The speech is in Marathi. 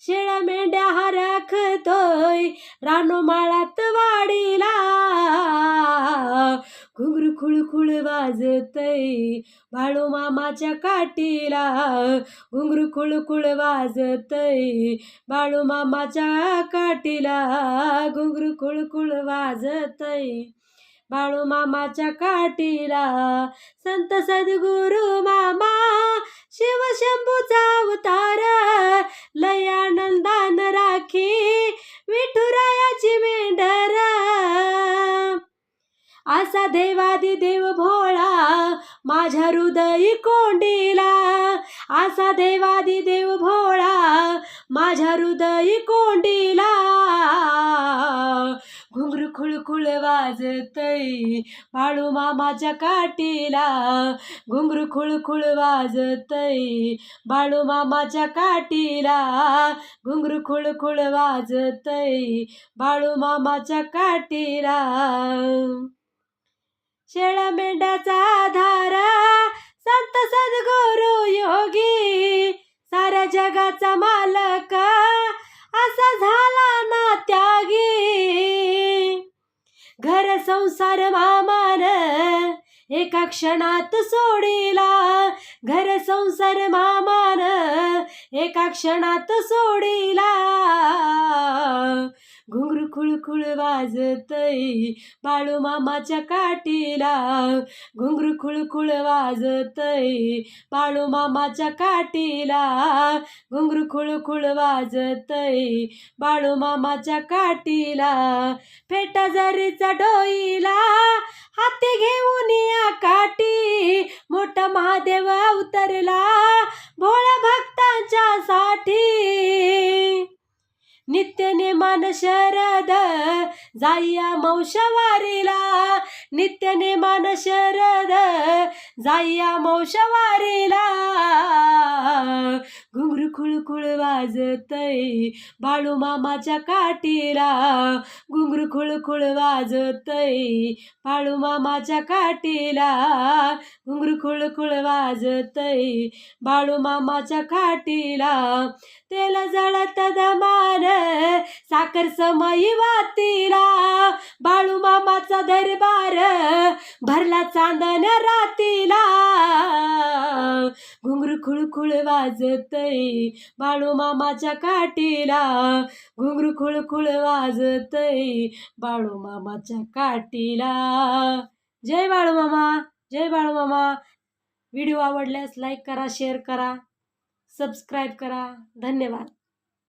शेळ्या मेंढ्या हा राखतोय रानोमाळात वाडीला. घुंगरू खुळखुळ वाजतय बाळू मामाच्या काठीला. घुंगरू खुळखुळ वाजतय बाळू मामाच्या काठीला. घुंगरू खुळखुळ वाजतय बाळू मामाच्या काठीला. संत सद्गुरु मामा शिवशंभूचा अवतार, लय आनंदान राखी विठुरायाची मेंढर. असा देवादी देव भोळा माझ्या हृदयी कोंडीला. असा देवादी देव भोळा माझ्या हृदयी कोंडीला. घुंगरू खुळखुळ वाजतय बाळू मामाच्या काठीला. घुंगरू खुळखुळ वाजतय बाळू मामाच्या काठीला. घुंगरू खुळखुळ वाजतय बाळू मामाच्या काठीला. शेळ्या मेंढ्याचा आधार संत सद्गुरु योगी, साऱ्या जगाचा मालक असा झाला ना त्यागी. घर संसार मामान एका क्षणात सोडीला. घर संसार मामान एका क्षणात सोडीला. घुंगरू खुळखुळ वाजतय बाळू मामाच्या काठीला. घुंगरू खुळखुळ वाजतय बाळू मामाच्या काठीला. घुंगरू खुळखुळ वाजतय बाळू मामाच्या काठीला. फेटा जरीचा डोईला हाती घेऊन या काठी, मोठा महादेव अवतरला भोळ्या भक्तांच्या साठी. नित्य नेमान शरद जाईया मौशवारीला. नित्य नेमान शरद जाईया मौशवारीला. घुंगरू खुळखुळ वाजतय बाळू मामाच्या काठीला. घुंगरू खुळखुळ वाजतय बाळू मामाच्या काठीला. घुंगरू खुळखुळ वाजतय बाळू मामाच्या काठीला. तेल जळत दमान साखर समयी वातीला. बाळू मामाचा दरबार भरला चांदण्या रातीला. घुंगरू खुळखुळ वाजतय बाळू मामाच्या काठीला. घुंगरू खुळखुळ वाजतय बाळू मामाच्या काठीला. जय बाळू मामा, जय बाळू मामा. व्हिडिओ आवडल्यास लाईक करा, शेअर करा, सबस्क्राईब करा. धन्यवाद.